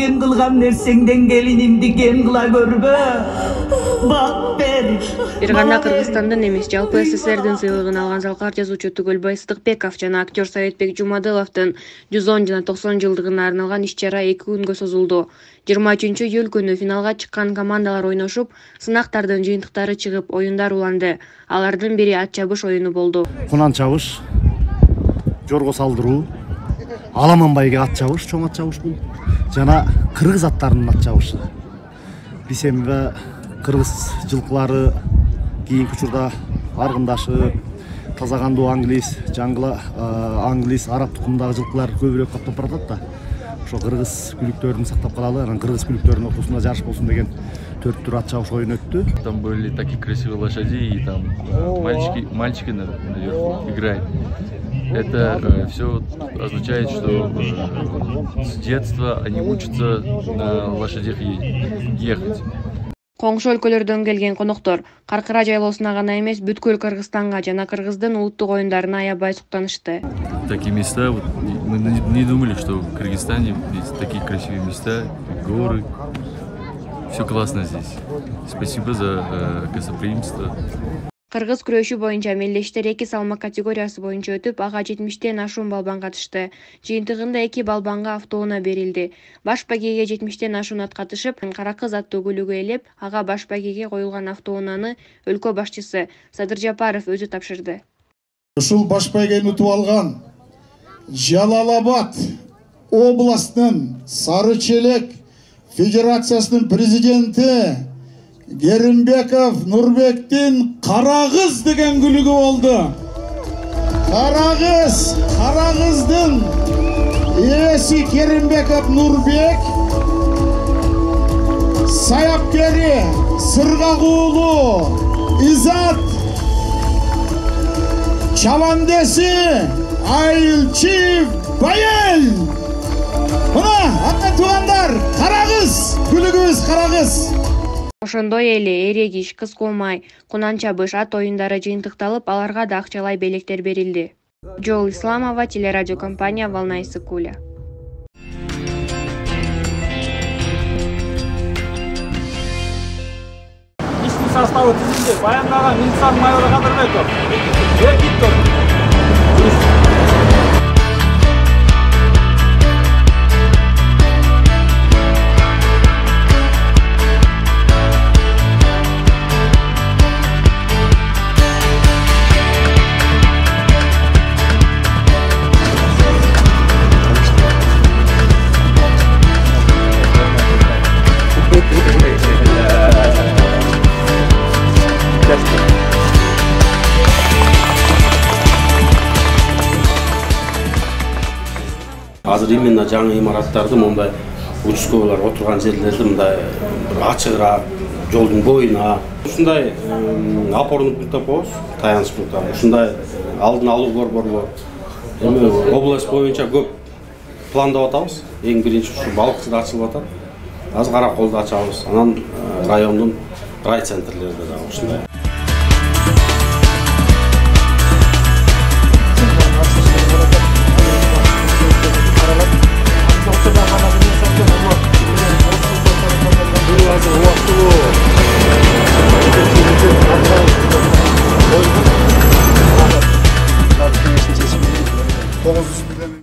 Ken kılgan nersengden gelinimdi ken kıla görbe. Bak ber. Бир гана Кыргызстандан эмес, жалпы СССРдин сыйлыгын алган залкар жазуучу Түгөлбай Сыдыкбеков жана актер Советбек Жумадыловдун 110 жана 90 жылдыгына арналган иш-чара 2 күнгө созулду. 23-июль күнү финалга чыккан командалар ойношуп, сынактардын жыйынтыктары чыгып, оюндар уланды. Алардын бири ат чабыш оюну болду. Кунан чабыш, жорго салдыруу, Аламанбайга ат чабыш, чоң ат чабыш бул. Жана кыргыз аттарынын ат чабышы. Бисембе кыргыз жылкылары кийинки учурда аргындашы, тазагандуу англис, жаңгыла англис, араб тукумундагы жылкылар көбүрөөк каптап баратат да. Ошо кыргыз күлүктөрүн сактап калалы, анан кыргыз күлүктөрүнүн ортосунда жарыш болсун деген 4 тур ат чабыш оюну өттү. Там были такие красивые лошади, и там мальчики наверху играют. Это все означает, что с детства они учатся на лошадях ехать. Коңшу өлкөлөрдөн келген коноктор Каркыра жайлоосуна гана эмес, бүткүл Кыргызстанга жана кыргыздын улуттук оюндарына аябай суктанышты. Такие места, вот, мы не думали, что в Кыргызстане есть такие красивые места, горы. Все классно здесь. Спасибо за гостеприимство. Кыргыз күрөшү боюнча мелдештер 2 салмак категориясы боюнча өтүп, ага 70тен ашуун балбан катышты. Жыйынтыгында 2 балбанга автоунаа берилди. Баш байгеге 70тен ашуун ат катышып, Кара кыз аттуу күлүгү ээлеп, ага баш байгеге коюлган автоунааны өлкө башчысы Садыр Жапаров өзү тапшырды. Ушул баш байгени утуп алган Жалал-Абад областынын Сары-Челек федерациясынын президенти Керимбеков Нурбектин Карагыз деген күлүгү болду. Карагыздын ээси Керимбеков Нурбек, саяпкери Сыргак уулу Изат, чабандеси Айылчы Байел. Мына ата туугандар, Карагыз, күлүгүбүз Карагыз. Ошондой эле эрегиш, кыз кулмай, кунан чабыш ат оюндары жыйынтыкталып, аларга да акчалай белектер берилди. Жол Исламова, телерадиокомпания «Волна Иссык-Куля». Иштин составы тизилди. Баяндаган Минсар майору Кадырбеков, Бекитов. Азыр именно жаңы имараттарды мындай участкалар отурган жерлерди мындай ачыгыраак жолдун боюна ушундай опорный пункттар коебуз, таяныч пункттар. Ушундай алдын алуу борборлор эми область боюнча көп пландап атабыз. Эң биринчи ушу Балыкчыда ачылып атат. Азыр Караколдо ачабыз. Анан райондун рай центрлеринде да ушундай.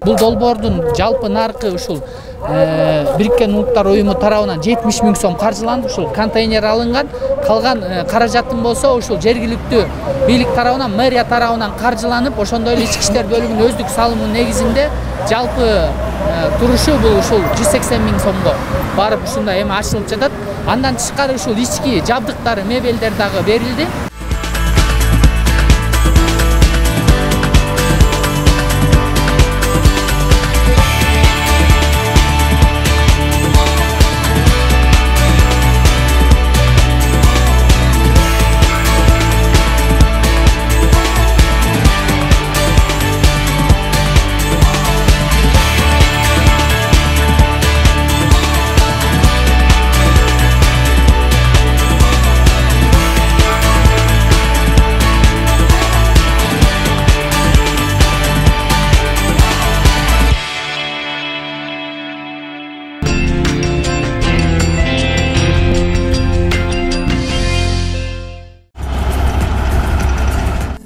Бул долбоордун жалпы наркы ушул Бириккен Улуттар Уюму тарабынан 70 000 сом каржыланып, ушул контейнер алынган. Калган каражатын болсо ушул жергиликтүү бийлик тарабынан, мэрия тарабынан каржыланып, ошондой эле ички иштер бөлүмүнүн өздүк салымы негизинде жалпы турушу бул ушул 180 000 сомго барып ушундай эми ачылып жатат. Андан тышкары ушул ички жабдыктары, мебелдер дагы берилди.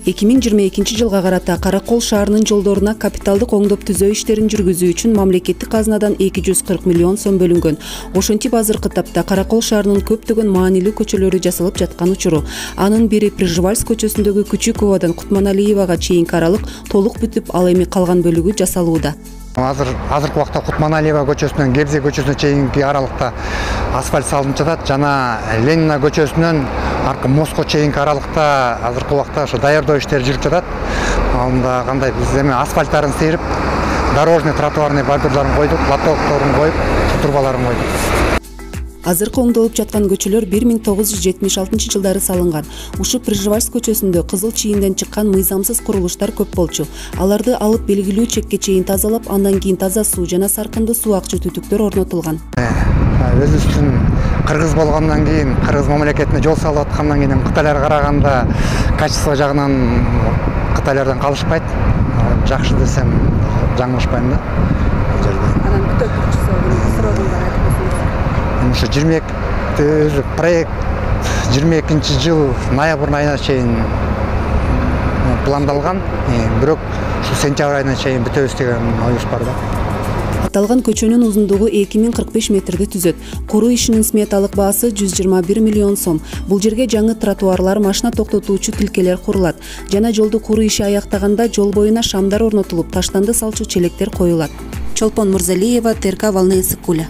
2022 жылга карата Каракол шаарынын жолдоруна капиталдык оңдоп түзөө иштерин жүргүзүү үчүн мамлекеттик казнадан 240 миллион сом бөлүнгөн. Ошентип азыркы тапта Каракол шаарынын көптөгөн маанилүү көчөлөрү жасалып жаткан учуру. Анын бири Пржевальск көчөсүндөгү Күчүковадан Кутманалиевага чейинки аралык толук бүтүп, ал эми калган бөлүгү жасалууда. Азыркы убакта Кутманалиева көчөсүнөн Гебзе көчөсүнө чейинки аралыкта асфальт салынып жатат. Жана Ленина көчөсүнөн аркы мостко чейинки аралыкта азыркы убакта ошо даярдоо иштери жүрүп жатат. Анда кандай биз эми асфальттарын сейрип, дорожный тротуарный бордюрларын койдук, лотокторун коюп, турбаларын койдук. Азыркы оңдолуп жаткан көчөлөр 1976 жылдары салынган. Ушу Пржевальск көчөсүндө кызыл чийинден чыккан мыйзамсыз курулуштар көп болчу. Аларды алып белгилүү чекке чейин тазалап, андан кийин таза суу жана саркындуу суу акчу түтүктөр орнотулган. Өзүбүздүн кыргыз болгондон кийин, кыргыз мамлекетине жол салып аткандан кийин Кытайларга караганда качество жагынан Кытайлардан калышпайт. Жакшы десем жаңылышпайм да. Анан бүтөп срогунда Ушу 22 проект 22 жыл ноябрь айына чейин пландалган, бирок ушу сентябрь айына чейин бүтөбүз деген оюбуз бар да. Аталган көчөнүн узундугу 2045 метрди түзөт. Куруу ишинин сметалык баасы 121 миллион сом. Бул жерге жаңы тротуарлар, машина токтотуучу тилкелер курулат. Жана жолду куруу иши аяктаганда жол боюна шамдар орнотулуп, таштанды салчу челектер коюлат. Чолпон Мурзалиева, ТРК Волны Ысык Куля.